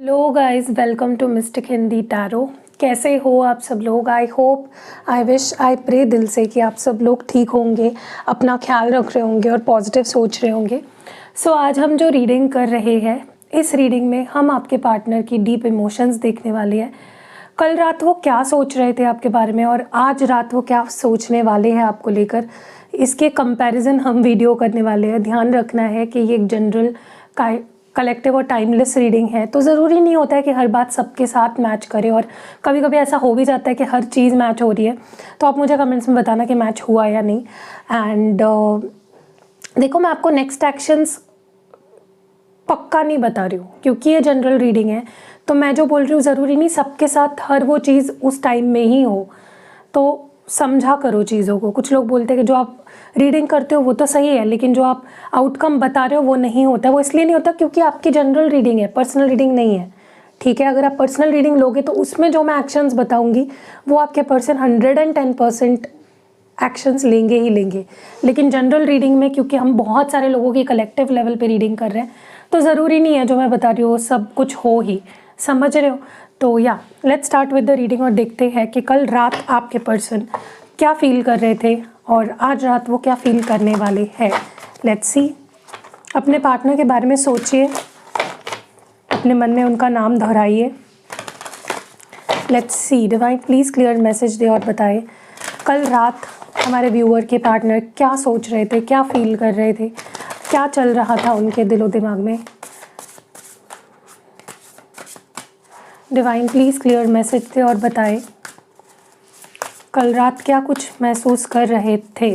Hello guys, welcome to mystic Hindi tarot. कैसे हो आप सब लोग? I hope, I wish, I pray दिल से कि आप सब लोग ठीक होंगे, अपना ख्याल रख रहे होंगे और पॉजिटिव सोच रहे होंगे। सो आज हम जो रीडिंग कर रहे हैं, इस रीडिंग में हम आपके पार्टनर की डीप इमोशंस देखने वाले हैं। कल रात वो क्या सोच रहे थे आपके बारे में और आज रात वो क्या सोचने वाले हैं आपको लेकर, इसके कंपैरिजन हम वीडियो करने वाले हैं। ध्यान रखना है कि ये एक जनरल कलेक्टिव और टाइमलेस रीडिंग है, तो ज़रूरी नहीं होता है कि हर बात सबके साथ मैच करे, और कभी कभी ऐसा हो भी जाता है कि हर चीज़ मैच हो रही है। तो आप मुझे कमेंट्स में बताना कि मैच हुआ या नहीं। एंड देखो, मैं आपको नेक्स्ट एक्शंस पक्का नहीं बता रही हूँ क्योंकि ये जनरल रीडिंग है। तो मैं जो बोल रही हूँ ज़रूरी नहीं सबके साथ हर वो चीज़ उस टाइम में ही हो, तो समझा करो चीज़ों को। कुछ लोग बोलते हैं कि जो आप रीडिंग करते हो वो तो सही है, लेकिन जो आप आउटकम बता रहे हो वो नहीं होता। वो इसलिए नहीं होता क्योंकि आपकी जनरल रीडिंग है, पर्सनल रीडिंग नहीं है। ठीक है, अगर आप पर्सनल रीडिंग लोगे तो उसमें जो मैं एक्शंस बताऊंगी वो आपके पर्सन 110% एक्शंस लेंगे ही लेंगे। लेकिन जनरल रीडिंग में क्योंकि हम बहुत सारे लोगों की कलेक्टिव लेवल पे रीडिंग कर रहे हैं, तो ज़रूरी नहीं है जो मैं बता रही हूँ सब कुछ हो ही, समझ रहे हो? तो या let's start with the reading और देखते हैं कि कल रात आपके पर्सन क्या फील कर रहे थे और आज रात वो क्या फील करने वाले हैं। Let's see. अपने पार्टनर के बारे में सोचिए, अपने मन में उनका नाम दोहराइए। Let's see, divine please clear message दे और बताए कल रात हमारे व्यूअर के पार्टनर क्या सोच रहे थे, क्या फील कर रहे थे, क्या चल रहा था उनके दिलो दिमाग में। डिवाइन प्लीज़ क्लियर मैसेज दे और बताए कल रात क्या कुछ महसूस कर रहे थे।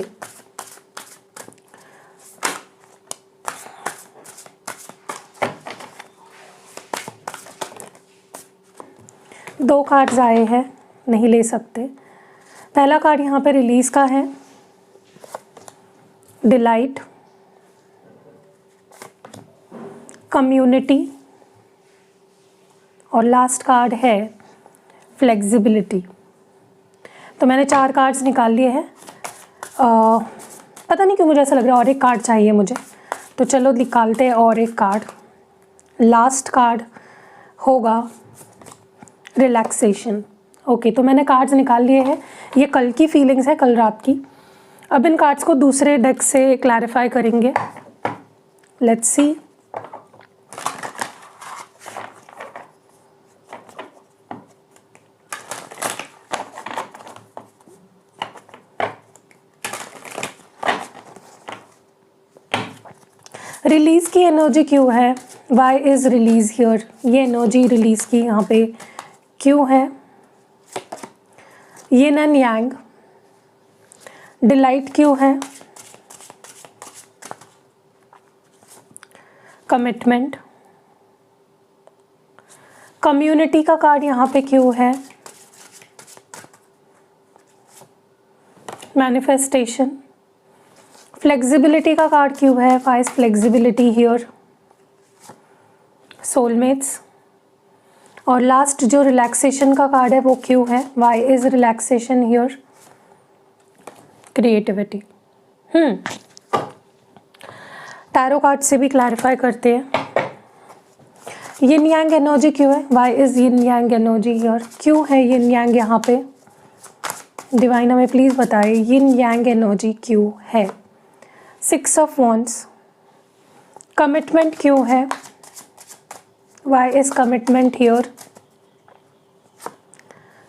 दो कार्ड्स आए हैं, नहीं ले सकते। पहला कार्ड यहाँ पे रिलीज़ का है, डिलाइट, कम्युनिटी, और लास्ट कार्ड है फ्लेक्सिबिलिटी। तो मैंने 4 कार्ड्स निकाल लिए हैं। पता नहीं क्यों मुझे ऐसा लग रहा है और एक कार्ड चाहिए मुझे, तो चलो निकालते हैं और एक कार्ड। लास्ट कार्ड होगा रिलैक्सेशन। ओके, तो मैंने कार्ड्स निकाल लिए हैं। ये कल की फीलिंग्स है, कल रात की। अब इन कार्ड्स को दूसरे डेक से क्लैरिफाई करेंगे। Let's see. रिलीज़ की एनर्जी क्यों है? Why is release here? ये एनर्जी रिलीज़ की यहाँ पे क्यों है? Yin and yang. डिलाइट क्यों है? कमिटमेंट। कम्युनिटी का कार्ड यहाँ पे क्यों है? मैनिफेस्टेशन। फ्लेक्सिबिलिटी का कार्ड क्यों है? Why is flexibility here? Soulmates. और लास्ट जो रिलैक्सेशन का कार्ड है वो क्यों है? Why is relaxation here? Creativity. Tarot card से भी क्लैरिफाई करते हैं। यिन यांग एनर्जी क्यों है? Why is yin yang energy here? क्यों है यिन यांग यहाँ पे? डिवाइन हमें प्लीज़ बताए यिन यांग एनर्जी क्यों है? 6 ऑफ वॉन्ड्स। कमिटमेंट क्यों है? Why is commitment here?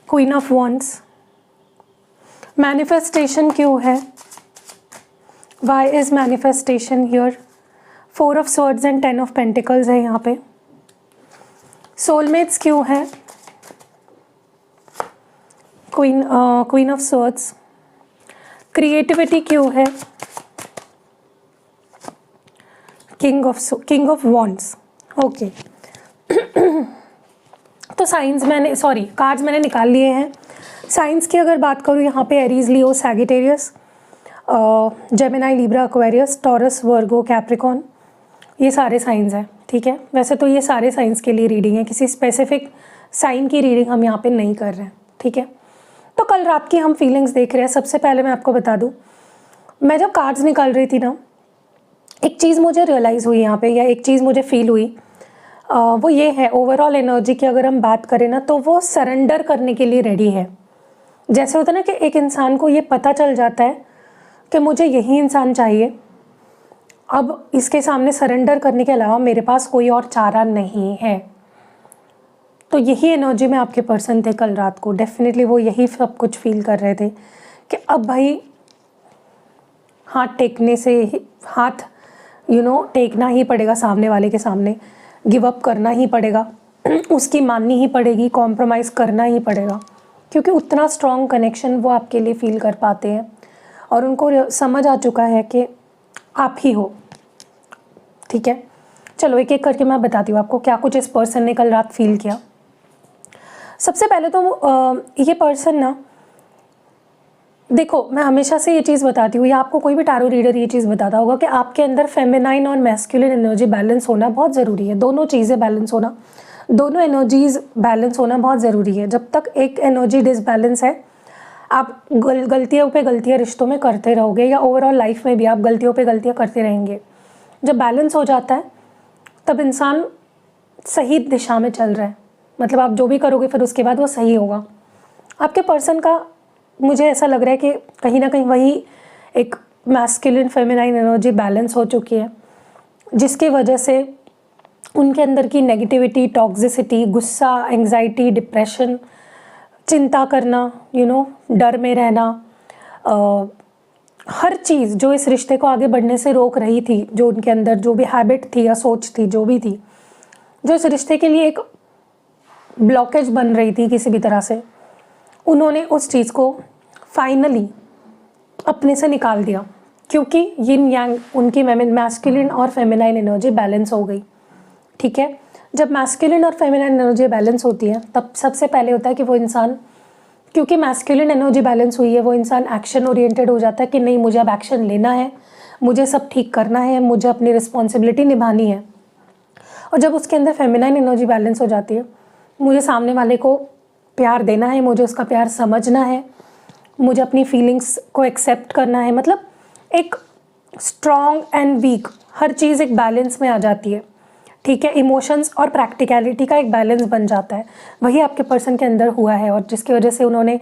Queen of wands. Manifestation क्यों है? Why is manifestation here? 4 of swords and 10 of pentacles है यहाँ पे। सोलमेट्स क्यों है? Queen of swords. क्रिएटिविटी क्यों है? King of wands. ओके, तो साइंस मैंने कार्ड्स मैंने निकाल लिए हैं। साइंस की अगर बात करूँ यहाँ पे Aries, Leo, Sagittarius, Gemini, Libra, Aquarius, Taurus, Virgo, Capricorn, ये सारे साइंस हैं। ठीक है, वैसे तो ये सारे साइंस के लिए रीडिंग है, किसी स्पेसिफिक साइन की रीडिंग हम यहाँ पे नहीं कर रहे हैं। ठीक है, तो कल रात की हम फीलिंग्स देख रहे हैं। सबसे पहले मैं आपको बता दूँ, मैं जब कार्ड्स निकाल रही थी ना, एक चीज़ मुझे रियलाइज़ हुई यहाँ पे, या एक चीज़ मुझे फील हुई। वो ये है ओवरऑल एनर्जी की अगर हम बात करें ना, तो वो सरेंडर करने के लिए रेडी है। जैसे होता है ना कि एक इंसान को ये पता चल जाता है कि मुझे यही इंसान चाहिए, अब इसके सामने सरेंडर करने के अलावा मेरे पास कोई और चारा नहीं है। तो यही एनर्जी में आपके पर्सन थे कल रात को। डेफिनेटली वो यही सब कुछ फील कर रहे थे कि अब भाई हाथ टेकने से हाथ टेकना ही पड़ेगा सामने वाले के सामने, गिव अप करना ही पड़ेगा, उसकी माननी ही पड़ेगी, कॉम्प्रोमाइज़ करना ही पड़ेगा, क्योंकि उतना स्ट्रॉन्ग कनेक्शन वो आपके लिए फील कर पाते हैं और उनको समझ आ चुका है कि आप ही हो। ठीक है, चलो एक एक करके मैं बताती हूँ आपको क्या कुछ इस पर्सन ने कल रात फील किया। सबसे पहले तो ये पर्सन ना, देखो मैं हमेशा से ये चीज़ बताती हूँ, या आपको कोई भी टैरो रीडर ये चीज़ बताता होगा कि आपके अंदर फेमिनाइन और मैस्कुलिन एनर्जी बैलेंस होना बहुत ज़रूरी है। दोनों चीज़ें बैलेंस होना, दोनों एनर्जीज बैलेंस होना बहुत ज़रूरी है। जब तक एक एनर्जी डिसबैलेंस है, आप गलतियों पे गलतियाँ रिश्तों में करते रहोगे, या ओवरऑल लाइफ में भी आप गलतियों पे गलतियाँ करते रहेंगे। जब बैलेंस हो जाता है तब इंसान सही दिशा में चल रहा है, मतलब आप जो भी करोगे फिर उसके बाद वो सही होगा। आपके पर्सन का मुझे ऐसा लग रहा है कि कहीं ना कहीं वही एक मैस्कुलिन फेमिनाइन एनर्जी बैलेंस हो चुकी है, जिसकी वजह से उनके अंदर की नेगेटिविटी, टॉक्सिसिटी, गुस्सा, एंग्जाइटी, डिप्रेशन, चिंता करना, डर में रहना, हर चीज़ जो इस रिश्ते को आगे बढ़ने से रोक रही थी, जो उनके अंदर जो भी हैबिट थी या सोच थी, जो भी थी, जो इस रिश्ते के लिए एक ब्लॉकेज बन रही थी किसी भी तरह से, उन्होंने उस चीज़ को फाइनली अपने से निकाल दिया, क्योंकि यिन यांग उनकी मैस्कुलिन और फेमिनाइन एनर्जी बैलेंस हो गई। ठीक है, जब मैस्कुलिन और फेमिनाइन एनर्जी बैलेंस होती है तब सबसे पहले होता है कि वो इंसान, क्योंकि मैस्कुलिन एनर्जी बैलेंस हुई है, वो इंसान एक्शन ओरिएंटेड हो जाता है कि नहीं मुझे अब एक्शन लेना है, मुझे सब ठीक करना है, मुझे अपनी रिस्पॉन्सिबिलिटी निभानी है। और जब उसके अंदर फेमिनाइन एनर्जी बैलेंस हो जाती है, मुझे सामने वाले को प्यार देना है, मुझे उसका प्यार समझना है, मुझे अपनी फीलिंग्स को एक्सेप्ट करना है, मतलब एक स्ट्रॉन्ग एंड वीक हर चीज़ एक बैलेंस में आ जाती है। ठीक है, इमोशंस और प्रैक्टिकलिटी का एक बैलेंस बन जाता है। वही आपके पर्सन के अंदर हुआ है, और जिसकी वजह से उन्होंने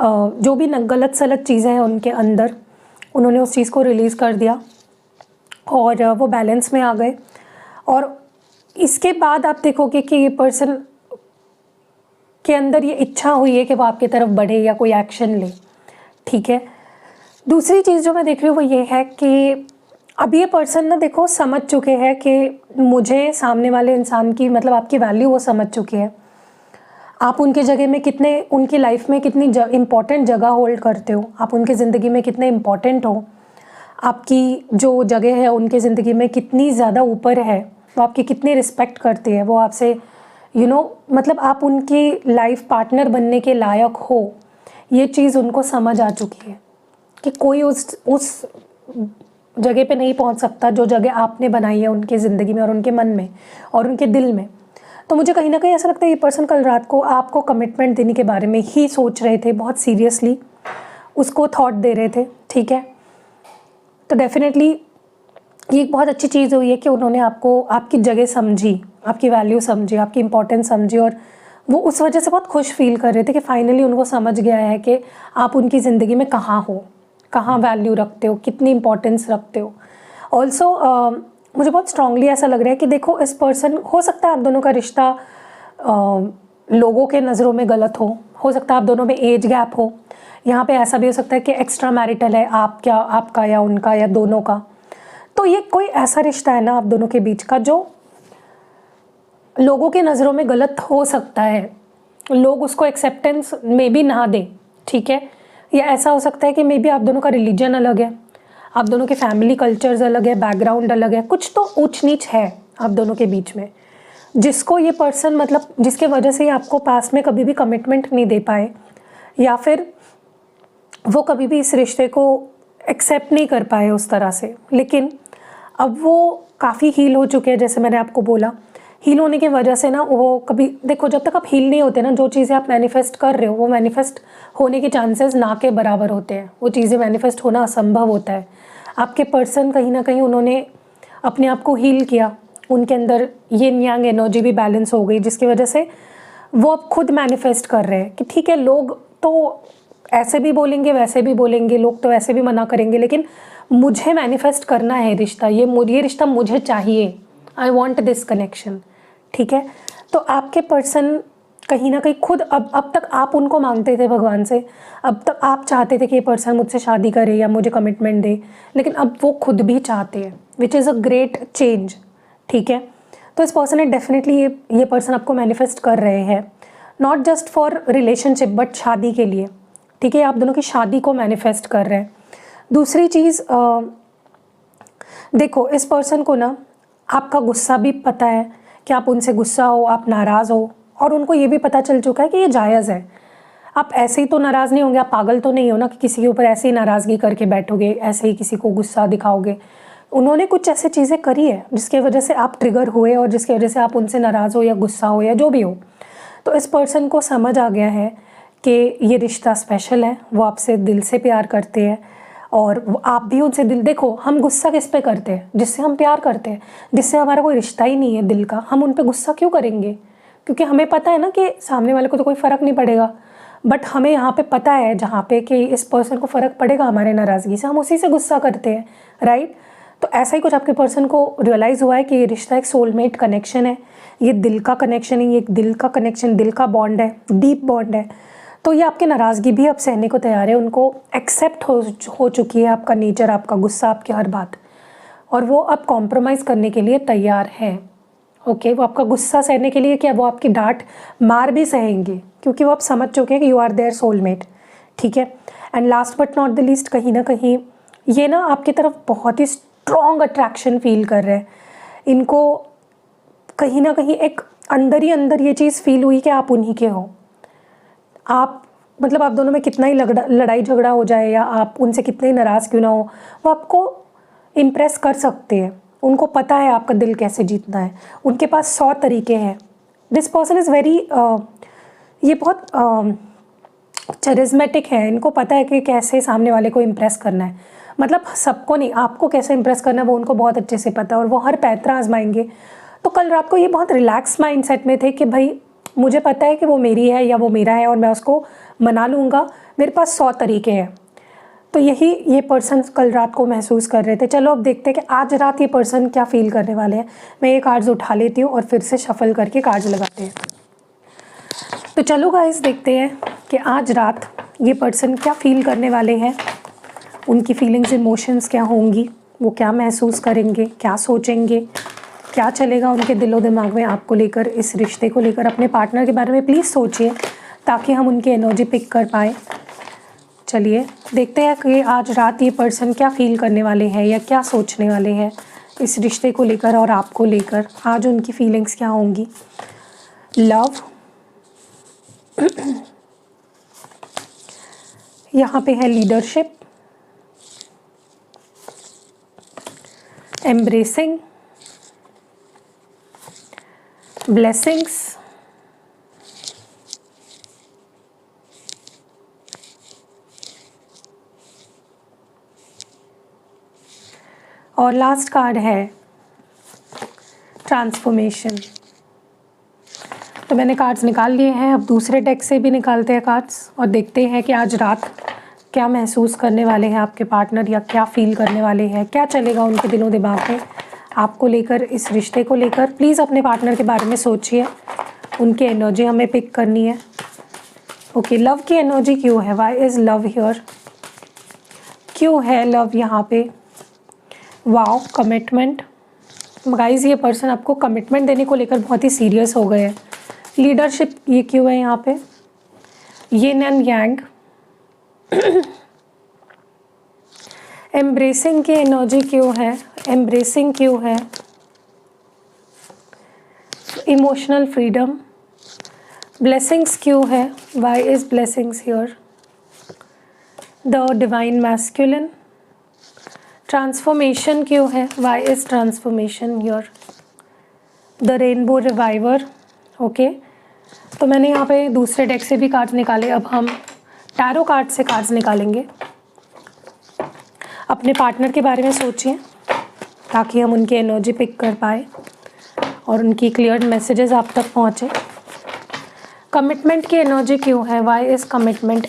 जो भी गलत सलत चीज़ें हैं उनके अंदर, उन्होंने उस चीज़ को रिलीज़ कर दिया और वो बैलेंस में आ गए। और इसके बाद आप देखोगे कि ये पर्सन के अंदर ये इच्छा हुई है कि वो आपकी तरफ बढ़े या कोई एक्शन ले। ठीक है, दूसरी चीज़ जो मैं देख रही हूँ वो ये है कि अब ये पर्सन ना देखो समझ चुके हैं कि मुझे सामने वाले इंसान की, मतलब आपकी वैल्यू वो समझ चुके हैं। आप उनके जगह में कितने, उनकी लाइफ में कितनी इम्पॉर्टेंट जगह होल्ड करते हो, आप उनकी ज़िंदगी में कितने इम्पॉर्टेंट हो, आपकी जो जगह है उनके ज़िंदगी में कितनी ज़्यादा ऊपर है, वो आपकी कितनी रिस्पेक्ट करते हैं, वो आपसे मतलब आप उनकी लाइफ पार्टनर बनने के लायक हो। ये चीज़ उनको समझ आ चुकी है कि कोई उस जगह पे नहीं पहुंच सकता जो जगह आपने बनाई है उनकी ज़िंदगी में और उनके मन में और उनके दिल में। तो मुझे कहीं ना कहीं ऐसा लगता है ये पर्सन कल रात को आपको कमिटमेंट देने के बारे में ही सोच रहे थे, बहुत सीरियसली उसको थॉट दे रहे थे। ठीक है, तो डेफिनेटली ये एक बहुत अच्छी चीज़ हुई है कि उन्होंने आपको, आपकी जगह समझी, आपकी वैल्यू समझी, आपकी इंपॉर्टेंस समझी, और वो उस वजह से बहुत खुश फील कर रहे थे कि फाइनली उनको समझ गया है कि आप उनकी ज़िंदगी में कहाँ हो, कहाँ वैल्यू रखते हो, कितनी इंपॉर्टेंस रखते हो। ऑल्सो मुझे बहुत स्ट्रांगली ऐसा लग रहा है कि देखो इस पर्सन, हो सकता है आप दोनों का रिश्ता लोगों के नज़रों में गलत हो सकता है आप दोनों में एज गैप हो, यहाँ पे ऐसा भी हो सकता है कि एक्स्ट्रा मैरिटल है आपका या उनका या दोनों का। तो ये कोई ऐसा रिश्ता है ना आप दोनों के बीच का जो लोगों के नज़रों में गलत हो सकता है, लोग उसको एक्सेप्टेंस में भी ना दें। ठीक है, या ऐसा हो सकता है कि मे बी आप दोनों का रिलीजन अलग है, आप दोनों के फैमिली कल्चर्स अलग है, बैकग्राउंड अलग है, कुछ तो ऊंच नीच है आप दोनों के बीच में, जिसको ये पर्सन, मतलब जिसके वजह से आपको पास में कभी भी कमिटमेंट नहीं दे पाए, या फिर वो कभी भी इस रिश्ते को एक्सेप्ट नहीं कर पाए उस तरह से। लेकिन अब वो काफ़ी हील हो चुके हैं, जैसे मैंने आपको बोला, हील होने की वजह से ना वो कभी, देखो जब तक आप हील नहीं होते ना, जो चीज़ें आप मैनिफेस्ट कर रहे हो वो मैनिफेस्ट होने के चांसेस ना के बराबर होते हैं, वो चीज़ें मैनिफेस्ट होना असंभव होता है। आपके पर्सन कहीं ना कहीं उन्होंने अपने आप को हील किया, उनके अंदर यिन यांग एनर्जी भी बैलेंस हो गई, जिसकी वजह से वो अब खुद मैनिफेस्ट कर रहे हैं कि ठीक है, लोग तो ऐसे भी बोलेंगे वैसे भी बोलेंगे, लोग तो ऐसे भी मना करेंगे, लेकिन मुझे मैनिफेस्ट करना है रिश्ता, ये रिश्ता मुझे चाहिए, आई वॉन्ट दिस कनेक्शन। ठीक है, तो आपके पर्सन कहीं ना कहीं खुद अब तक आप उनको मांगते थे भगवान से, अब तक आप चाहते थे कि ये पर्सन मुझसे शादी करे या मुझे कमिटमेंट दे, लेकिन अब वो खुद भी चाहते हैं, which is a great change. ठीक है, तो इस पर्सन ने डेफिनेटली ये पर्सन आपको मैनिफेस्ट कर रहे हैं, not just for relationship but शादी के लिए। ठीक है, आप दोनों की शादी को मैनिफेस्ट कर रहे हैं। दूसरी चीज़, देखो इस पर्सन को ना आपका गुस्सा भी पता है कि आप उनसे गुस्सा हो, आप नाराज़ हो, और उनको ये भी पता चल चुका है कि ये जायज़ है। आप ऐसे ही तो नाराज़ नहीं होंगे, आप पागल तो नहीं हो ना कि किसी के ऊपर ऐसे ही नाराज़गी करके बैठोगे, ऐसे ही किसी को गुस्सा दिखाओगे। उन्होंने कुछ ऐसे चीज़ें करी है जिसकी वजह से आप ट्रिगर हुए और जिसकी वजह से आप उनसे नाराज़ हो या गुस्सा हो या जो भी हो। तो इस पर्सन को समझ आ गया है कि ये रिश्ता स्पेशल है, वो आपसे दिल से प्यार करते हैं और आप भी उनसे दिल। देखो, हम गुस्सा किस पे करते हैं? जिससे हम प्यार करते हैं, जिससे हमारा कोई रिश्ता ही नहीं है दिल का, हम उन पे गुस्सा क्यों करेंगे? क्योंकि हमें पता है ना कि सामने वाले को तो कोई फ़र्क नहीं पड़ेगा, बट हमें यहाँ पे पता है जहाँ पे कि इस पर्सन को फ़र्क पड़ेगा हमारे नाराज़गी से, हम उसी से गुस्सा करते हैं, राइट? तो ऐसा ही कुछ आपके पर्सन को रियलाइज़ हुआ है कि ये रिश्ता एक सोलमेट कनेक्शन है, ये दिल का कनेक्शन है, ये एक दिल का कनेक्शन, दिल का बॉन्ड है, डीप बॉन्ड है। तो ये आपकी नाराज़गी भी अब सहने को तैयार है, उनको एक्सेप्ट हो चुकी है आपका नेचर, आपका गुस्सा, आपकी हर बात, और वो अब कॉम्प्रोमाइज़ करने के लिए तैयार है। ओके, वो आपका गुस्सा सहने के लिए क्या, वो आपकी डांट मार भी सहेंगे, क्योंकि वो आप समझ चुके हैं कि यू आर देयर सोलमेट। ठीक है, and last but not the least, कहीं ना कहीं ये ना आपकी तरफ बहुत ही स्ट्रॉन्ग अट्रैक्शन फील कर रहे हैं। इनको कहीं ना कहीं एक अंदर ही अंदर ये चीज़ फील हुई कि आप उन्हीं के हो। आप मतलब आप दोनों में कितना ही लड़ाई झगड़ा हो जाए या आप उनसे कितने ही नाराज़ क्यों ना हो, वो आपको इम्प्रेस कर सकते हैं। उनको पता है आपका दिल कैसे जीतना है, उनके पास 100 तरीके हैं। दिस पर्सन इज़ वेरी, ये बहुत चरिज्मेटिक है, इनको पता है कि कैसे सामने वाले को इम्प्रेस करना है। मतलब सबको नहीं, आपको कैसे इम्प्रेस करना है वो उनको बहुत अच्छे से पता है, और वो हर पैंतरा आजमाएंगे। तो कल रात को ये बहुत रिलैक्स माइंडसेट में थे कि भाई मुझे पता है कि वो मेरी है या वो मेरा है और मैं उसको मना लूँगा, मेरे पास 100 तरीके हैं। तो यही ये पर्सन कल रात को महसूस कर रहे थे। चलो अब देखते हैं कि आज रात ये पर्सन क्या फील करने वाले हैं। मैं ये कार्ड्स उठा लेती हूँ और फिर से शफल करके कार्ड्स लगाते हैं। तो चलो गाइस, देखते हैं कि आज रात ये पर्सन क्या फील करने वाले हैं, उनकी फीलिंग्स इमोशंस क्या होंगी, वो क्या महसूस करेंगे, क्या सोचेंगे, क्या चलेगा उनके दिलो दिमाग में आपको लेकर, इस रिश्ते को लेकर। अपने पार्टनर के बारे में प्लीज़ सोचिए ताकि हम उनकी एनर्जी पिक कर पाएँ। चलिए देखते हैं कि आज रात ये पर्सन क्या फील करने वाले हैं या क्या सोचने वाले हैं इस रिश्ते को लेकर और आपको लेकर। आज उनकी फीलिंग्स क्या होंगी। लव, यहाँ पे है लीडरशिप, एम्ब्रेसिंग, ब्लेसिंग्स, और लास्ट कार्ड है ट्रांसफॉर्मेशन। तो मैंने कार्ड्स निकाल लिए हैं, अब दूसरे डेक से भी निकालते हैं कार्ड्स और देखते हैं कि आज रात क्या महसूस करने वाले हैं आपके पार्टनर, या क्या फील करने वाले हैं, क्या चलेगा उनके दिलों दिमाग में आपको लेकर, इस रिश्ते को लेकर। प्लीज़ अपने पार्टनर के बारे में सोचिए, उनकी एनर्जी हमें पिक करनी है। ओके, लव की एनर्जी क्यों है, वाई इज़ लव हियर, क्यों है लव यहाँ पे। Wow, commitment. गाइस, ये पर्सन आपको कमिटमेंट देने को लेकर बहुत ही सीरियस हो गए हैं। लीडरशिप, ये क्यों है यहाँ पे। यिन एंड यांग, एम्ब्रेसिंग की एनर्जी क्यों है, एम्ब्रेसिंग क्यों है। इमोशनल फ्रीडम, ब्लेसिंग्स क्यों है, why is blessings here. The divine masculine, transformation क्यों है, why is transformation here. The rainbow reviver. Okay, तो मैंने यहाँ पे दूसरे डेक से भी कार्ड्स निकाले, अब हम टैरो कार्ड से कार्ड्स निकालेंगे। अपने पार्टनर के बारे में सोचिए ताकि हम उनकी एनर्जी पिक कर पाए। और उनकी क्लियर मैसेजेस आप तक पहुँचे। कमिटमेंट की एनर्जी क्यों है, वाई इज़ कमिटमेंट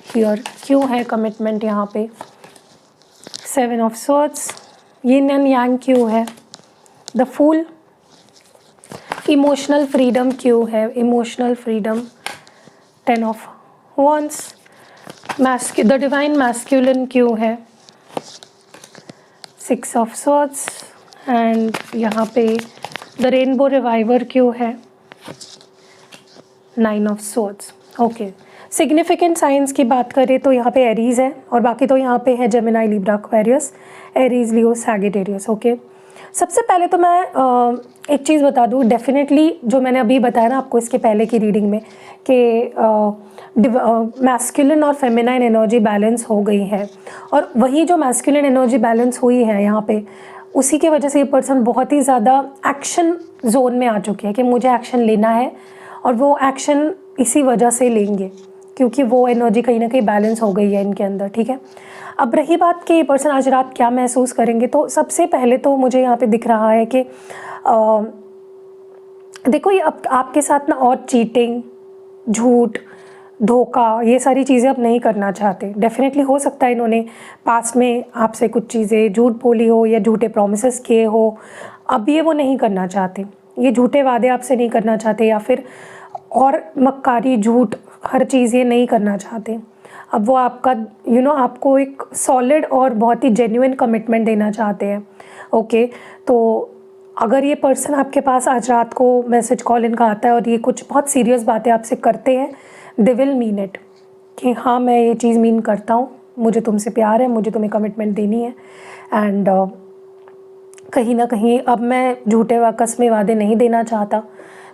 हियर, क्यों है कमिटमेंट यहाँ पे। 7 of swords, yin and yang क्यों है। द फूल, इमोशनल फ्रीडम क्यों है, emotional freedom. 10 of wands, the divine masculine क्यों है। 6 ऑफ स्वॉर्ड्स एंड यहाँ पे द रेनबो रिवाइवर क्यों है। 9 of swords. Okay, significant science की बात करें तो यहाँ पे एरीज है और बाकी तो यहाँ पे है जेमिनाई, लिब्रा, एक्वेरियस, एरीज, लियो, सैजिटेरियस। ओके, सबसे पहले तो मैं एक चीज़ बता दूँ, डेफिनेटली जो मैंने अभी बताया ना आपको इसके पहले की रीडिंग में कि मैस्कुलिन और फेमिनाइन एनर्जी बैलेंस हो गई है, और वही जो मैस्कुलिन एनर्जी बैलेंस हुई है यहाँ पे, उसी की वजह से ये पर्सन बहुत ही ज़्यादा एक्शन जोन में आ चुके हैं कि मुझे एक्शन लेना है, और वो एक्शन इसी वजह से लेंगे क्योंकि वो एनर्जी कहीं ना कहीं बैलेंस हो गई है इनके अंदर। ठीक है, अब रही बात कि ये पर्सन आज रात क्या महसूस करेंगे, तो सबसे पहले तो मुझे यहाँ पे दिख रहा है कि देखो ये अब आपके साथ ना और चीटिंग, झूठ, धोखा, ये सारी चीज़ें अब नहीं करना चाहते। डेफिनेटली हो सकता है इन्होंने पास्ट में आपसे कुछ चीज़ें झूठ बोली हो या झूठे प्रोमिसेस किए हो, अब ये वो नहीं करना चाहते, ये झूठे वादे आपसे नहीं करना चाहते, या फिर और मक्कारी, झूठ, हर चीज़ ये नहीं करना चाहते। अब वो आपका आपको एक सॉलिड और बहुत ही जेन्युइन कमिटमेंट देना चाहते हैं। ओके, तो अगर ये पर्सन आपके पास आज रात को मैसेज कॉल इनका आता है और ये कुछ बहुत सीरियस बातें आपसे करते हैं, दे विल मीन इट, कि हाँ मैं ये चीज़ मीन करता हूँ, मुझे तुमसे प्यार है, मुझे तुम्हें कमिटमेंट देनी है, एंड कहीं ना कहीं अब मैं झूठे व कस्मे वादे नहीं देना चाहता।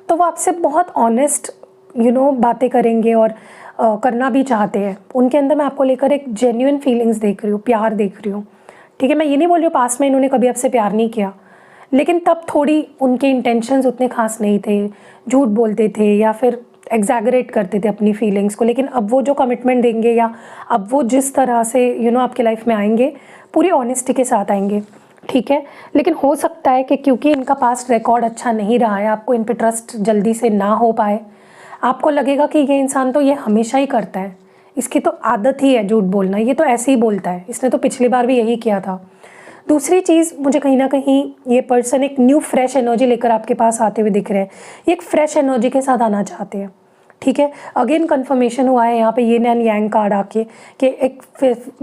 तो वो आपसे बहुत ऑनेस्ट बातें करेंगे और करना भी चाहते हैं। उनके अंदर मैं आपको लेकर एक जेन्युइन फीलिंग्स देख रही हूँ, प्यार देख रही हूँ। ठीक है, मैं ये नहीं बोल रही हूँ पास्ट में इन्होंने कभी आपसे प्यार नहीं किया, लेकिन तब थोड़ी उनके इंटेंशंस उतने खास नहीं थे, झूठ बोलते थे या फिर एग्जैगरेट करते थे अपनी फीलिंग्स को। लेकिन अब वो जो कमिटमेंट देंगे या अब वो जिस तरह से आपके लाइफ में आएंगे, पूरी ऑनेस्टी के साथ आएंगे। ठीक है, लेकिन हो सकता है कि क्योंकि इनका पास्ट रिकॉर्ड अच्छा नहीं रहा है, आपको इन पे ट्रस्ट जल्दी से ना हो पाए। आपको लगेगा कि ये इंसान तो ये हमेशा ही करता है, इसकी तो आदत ही है झूठ बोलना, ये तो ऐसे ही बोलता है, इसने तो पिछली बार भी यही किया था। दूसरी चीज़, मुझे कहीं ना कहीं ये पर्सन एक न्यू फ्रेश एनर्जी लेकर आपके पास आते हुए दिख रहे हैं, ये एक फ्रेश एनर्जी के साथ आना चाहते हैं। ठीक है, अगेन कन्फर्मेशन हुआ है यहाँ पे यिन एंड यांग कार्ड आके कि एक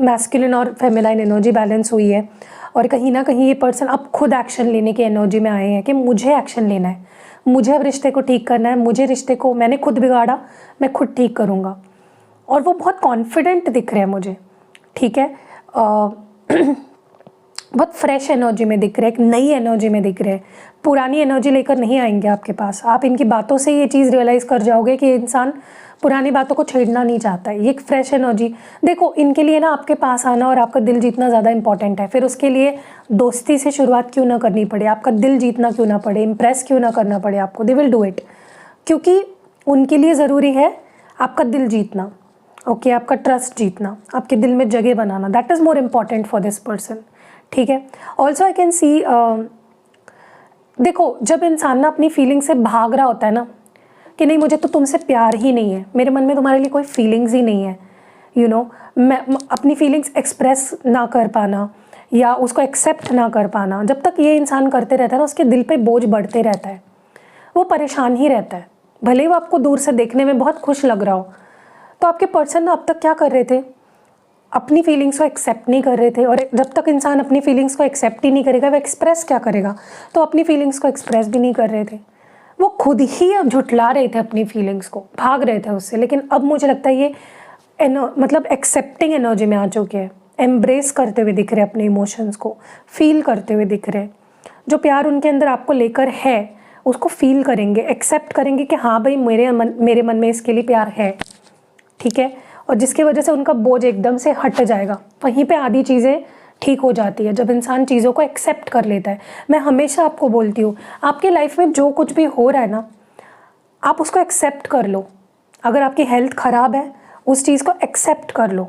मैस्कुलिन और फेमिनाइन एनर्जी बैलेंस हुई है, और कहीं ना कहीं ये पर्सन अब खुद एक्शन लेने की एनर्जी में आए हैं कि मुझे एक्शन लेना है, मुझे अब रिश्ते को ठीक करना है, मुझे रिश्ते को मैंने खुद बिगाड़ा, मैं खुद ठीक करूँगा। और वो बहुत कॉन्फिडेंट दिख रहे हैं मुझे। ठीक है, बहुत फ्रेश एनर्जी में दिख रहे हैं, एक नई एनर्जी में दिख रहे हैं, पुरानी एनर्जी लेकर नहीं आएंगे आपके पास। आप इनकी बातों से ये चीज़ रियलाइज़ कर जाओगे कि इंसान पुरानी बातों को छेड़ना नहीं चाहता है। ये एक फ्रेश एनर्जी, देखो इनके लिए ना आपके पास आना और आपका दिल जीतना ज़्यादा इंपॉर्टेंट है। फिर उसके लिए दोस्ती से शुरुआत क्यों ना करनी पड़े, आपका दिल जीतना क्यों ना पड़े, इम्प्रेस क्यों ना करना पड़े आपको, दे विल डू इट, क्योंकि उनके लिए ज़रूरी है आपका दिल जीतना। ओके, आपका ट्रस्ट जीतना, आपके दिल में जगह बनाना, that is more important for this person. ठीक है, ऑल्सो आई कैन सी, देखो जब इंसान ना अपनी फीलिंग से भाग रहा होता है ना कि नहीं मुझे तो तुमसे प्यार ही नहीं है, मेरे मन में तुम्हारे लिए कोई फीलिंग्स ही नहीं है, मैं अपनी फीलिंग्स एक्सप्रेस ना कर पाना या उसको एक्सेप्ट ना कर पाना, जब तक ये इंसान करते रहता है ना, उसके दिल पे बोझ बढ़ते रहता है, वो परेशान ही रहता है, भले ही वो आपको दूर से देखने में बहुत खुश लग रहा हो। तो आपके पर्सन ना अब तक क्या कर रहे थे, अपनी फीलिंग्स को एक्सेप्ट नहीं कर रहे थे, और जब तक इंसान अपनी फीलिंग्स को एक्सेप्ट ही नहीं करेगा, वो एक्सप्रेस क्या करेगा, तो अपनी फीलिंग्स को एक्सप्रेस भी नहीं कर रहे थे, वो खुद ही अब झुठला रहे थे अपनी फीलिंग्स को, भाग रहे थे उससे। लेकिन अब मुझे लगता है ये मतलब एक्सेप्टिंग एनर्जी में आ चुके हैं, एम्ब्रेस करते हुए दिख रहे हैं, अपने इमोशंस को फील करते हुए दिख रहे हैं। जो प्यार उनके अंदर आपको लेकर है उसको फील करेंगे, एक्सेप्ट करेंगे कि हाँ भाई मेरे मन में इसके लिए प्यार है। ठीक है, और जिसकी वजह से उनका बोझ एकदम से हट जाएगा। वहीं पे आधी चीज़ें ठीक हो जाती है जब इंसान चीज़ों को एक्सेप्ट कर लेता है। मैं हमेशा आपको बोलती हूँ, आपकी लाइफ में जो कुछ भी हो रहा है ना, आप उसको एक्सेप्ट कर लो। अगर आपकी हेल्थ ख़राब है, उस चीज़ को एक्सेप्ट कर लो।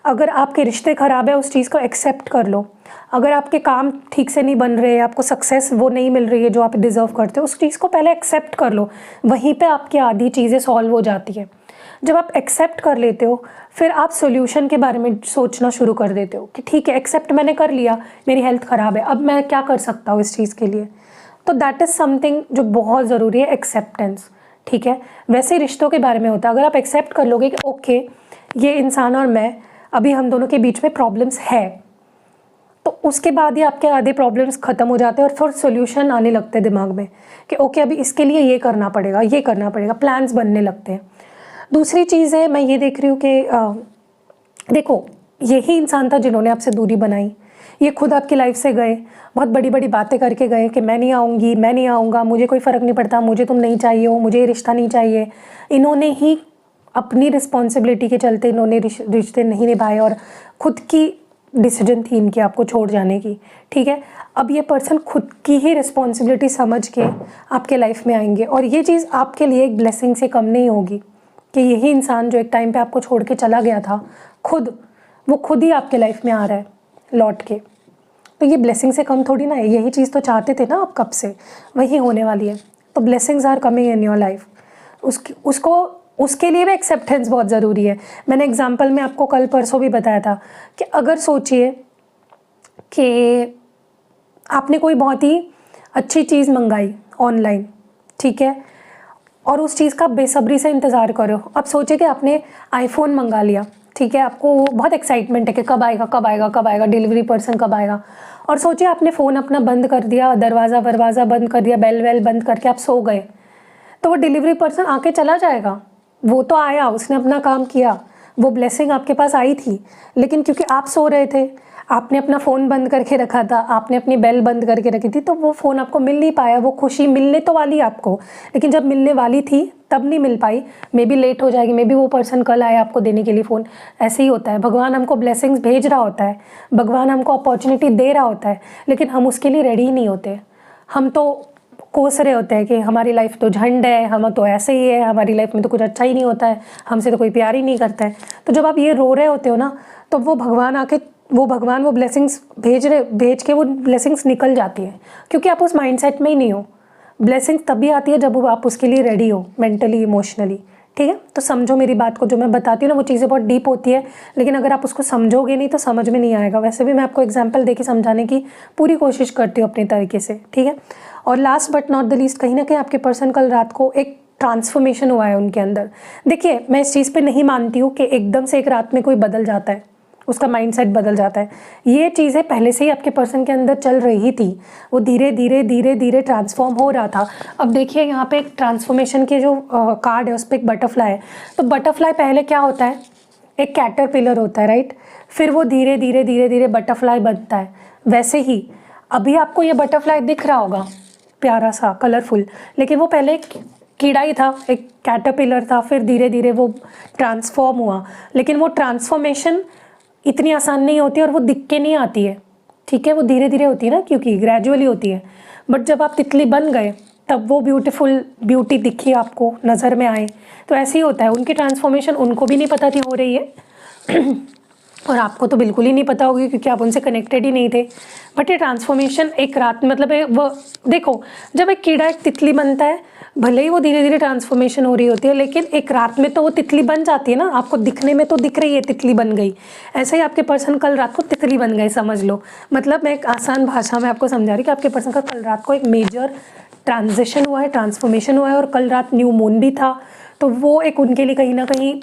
अगर आपके रिश्ते ख़राब है उस चीज़ को एक्सेप्ट कर लो। अगर आपके काम ठीक से नहीं बन रहे, आपको सक्सेस वो नहीं मिल रही है जो आप डिज़र्व करते हो, उस चीज़ को पहले एक्सेप्ट कर लो। वहीं पे आपकी आधी चीज़ें सॉल्व हो जाती है। जब आप एक्सेप्ट कर लेते हो फिर आप सोल्यूशन के बारे में सोचना शुरू कर देते हो कि ठीक है, एक्सेप्ट मैंने कर लिया, मेरी हेल्थ ख़राब है, अब मैं क्या कर सकता हूँ इस चीज़ के लिए। तो दैट इज़ समथिंग जो बहुत ज़रूरी है, एक्सेप्टेंस। ठीक है, वैसे ही रिश्तों के बारे में होता है। अगर आप एक्सेप्ट कर लोगे कि ओके ये इंसान और मैं, अभी हम दोनों के बीच में प्रॉब्लम्स है, तो उसके बाद ही आपके आधे प्रॉब्लम्स ख़त्म हो जाते हैं और फिर सोल्यूशन आने लगते हैं दिमाग में कि ओके अभी इसके लिए ये करना पड़ेगा, ये करना पड़ेगा, प्लान्स बनने लगते हैं। दूसरी चीज़ है, मैं ये देख रही हूँ कि देखो यही इंसान था जिन्होंने आपसे दूरी बनाई। ये खुद आपकी लाइफ से गए, बहुत बड़ी बड़ी बातें करके गए कि मैं नहीं आऊँगी, मैं नहीं आऊँगा, मुझे कोई फ़र्क नहीं पड़ता, मुझे तुम नहीं चाहिए हो, मुझे ये रिश्ता नहीं चाहिए। इन्होंने ही अपनी रिस्पॉन्सिबिलिटी के चलते इन्होंने रिश्ते नहीं निभाए और ख़ुद की डिसीजन थी इनकी आपको छोड़ जाने की। ठीक है, अब ये पर्सन खुद की ही रिस्पॉन्सिबिलिटी समझ के आपके लाइफ में आएंगे और ये चीज़ आपके लिए एक ब्लेसिंग से कम नहीं होगी कि यही इंसान जो एक टाइम पे आपको छोड़ के चला गया था, वो खुद ही आपके लाइफ में आ रहा है लौट के। तो ये ब्लेसिंग से कम थोड़ी ना है, यही चीज़ तो चाहते थे ना आप कब से, वही होने वाली है। तो blessings are coming in your life. उसके लिए भी एक्सेप्टेंस बहुत ज़रूरी है। मैंने एग्जाम्पल में आपको कल परसों भी बताया था कि अगर सोचिए कि आपने कोई बहुत ही अच्छी चीज़ मंगाई ऑनलाइन, ठीक है, और उस चीज़ का बेसब्री से इंतज़ार करो। अब सोचिए कि आपने आईफोन मंगा लिया, ठीक है, आपको बहुत एक्साइटमेंट है कि कब आएगा कब आएगा कब आएगा, डिलीवरी पर्सन कब आएगा। और सोचिए आपने फ़ोन अपना बंद कर दिया, दरवाज़ा बंद कर दिया, बेल वेल बंद करके आप सो गए, तो वो डिलीवरी पर्सन आके चला जाएगा। वो तो आया, उसने अपना काम किया, वो ब्लेसिंग आपके पास आई थी, लेकिन क्योंकि आप सो रहे थे, आपने अपना फ़ोन बंद करके रखा था, आपने अपनी बेल बंद करके रखी थी, तो वो फ़ोन आपको मिल नहीं पाया। वो खुशी मिलने तो वाली आपको, लेकिन जब मिलने वाली थी तब नहीं मिल पाई। मे बी लेट हो जाएगी, मे बी वो पर्सन कल आए आपको देने के लिए फ़ोन। ऐसे ही होता है, भगवान हमको ब्लेसिंग्स भेज रहा होता है, भगवान हमको अपॉर्चुनिटी दे रहा होता है, लेकिन हम उसके लिए रेडी ही नहीं होते। हम तो कोस रहे होते हैं कि हमारी लाइफ तो झंड है, हम तो ऐसे ही है, हमारी लाइफ में तो कुछ अच्छा ही नहीं होता है, हमसे तो कोई प्यार ही नहीं करता है। तो जब आप ये रो रहे होते हो ना, तो वो भगवान वो ब्लेसिंग्स भेज के वो ब्लेसिंग्स निकल जाती है, क्योंकि आप उस माइंडसेट में ही नहीं हो। ब्लेसिंग्स तभी आती है जब आप उसके लिए रेडी हो, मेंटली इमोशनली। ठीक है, तो समझो मेरी बात को, जो मैं बताती हूँ ना वो चीज़ें बहुत डीप होती है, लेकिन अगर आप उसको समझोगे नहीं तो समझ में नहीं आएगा। वैसे भी मैं आपको एग्जांपल देके समझाने की पूरी कोशिश करती हूँ अपने तरीके से। ठीक है, और last but not the least, कहीं ना कहीं आपके पर्सन कल रात को एक ट्रांसफॉर्मेशन हुआ है उनके अंदर। देखिए, मैं इस चीज़ पर नहीं मानती हूँ कि एकदम से एक रात में कोई बदल जाता है, उसका माइंडसेट बदल जाता है। ये चीज़ें पहले से ही आपके पर्सन के अंदर चल रही थी, वो धीरे धीरे ट्रांसफॉर्म हो रहा था। अब देखिए यहाँ पे एक ट्रांसफॉर्मेशन के जो कार्ड है उस पर एक बटरफ्लाई है। तो बटरफ्लाई पहले क्या होता है, एक कैटरपिलर होता है, राइट, फिर वो धीरे धीरे बटरफ्लाई बनता है। वैसे ही अभी आपको ये बटरफ्लाई दिख रहा होगा प्यारा सा कलरफुल, लेकिन वो पहले एक कीड़ा ही था, एक कैटरपिलर था, फिर धीरे धीरे वो ट्रांसफॉर्म हुआ। लेकिन वो ट्रांसफॉर्मेशन इतनी आसान नहीं होती और वो दिख के नहीं आती है। ठीक है, वो धीरे धीरे होती है ना, क्योंकि ग्रेजुअली होती है। बट जब आप तितली बन गए तब वो ब्यूटी दिखी आपको, नज़र में आए। तो ऐसे ही होता है, उनकी ट्रांसफॉर्मेशन उनको भी नहीं पता थी हो रही है और आपको तो बिल्कुल ही नहीं पता होगी क्योंकि आप उनसे कनेक्टेड ही नहीं थे। बट ये ट्रांसफॉर्मेशन एक रात, मतलब वो देखो, जब एक कीड़ा एक तितली बनता है, भले ही वो धीरे धीरे ट्रांसफॉर्मेशन हो रही होती है, लेकिन एक रात में तो वो तितली बन जाती है ना। आपको दिखने में तो दिख रही है तितली बन गई, ऐसे ही आपके पर्सन कल रात को तितली बन गए, समझ लो। मतलब मैं एक आसान भाषा में आपको समझा रही कि आपके पर्सन का कल रात को एक मेजर ट्रांजिशन हुआ है, ट्रांसफॉर्मेशन हुआ है, और कल रात न्यू मून भी था। तो वो एक उनके लिए कहीं ना कहीं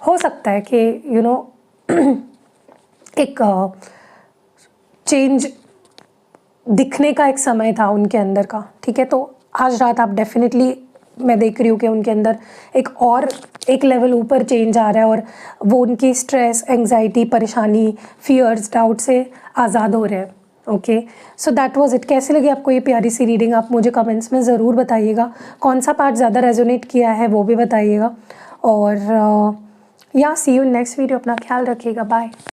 हो सकता है कि एक चेंज दिखने का एक समय था उनके अंदर का। ठीक है, तो आज रात आप डेफिनेटली, मैं देख रही हूँ कि उनके अंदर एक लेवल ऊपर चेंज आ रहा है और वो उनकी स्ट्रेस, एंग्जाइटी, परेशानी, फियर्स, डाउट से आज़ाद हो रहे हैं। Okay, so that was it. कैसी लगी आपको ये प्यारी सी रीडिंग, आप मुझे कमेंट्स में ज़रूर बताइएगा। कौन सा पार्ट ज़्यादा रेजोनेट किया है वो भी बताइएगा। और या सी यू नेक्स्ट वीडियो। अपना ख्याल रखिएगा, बाय।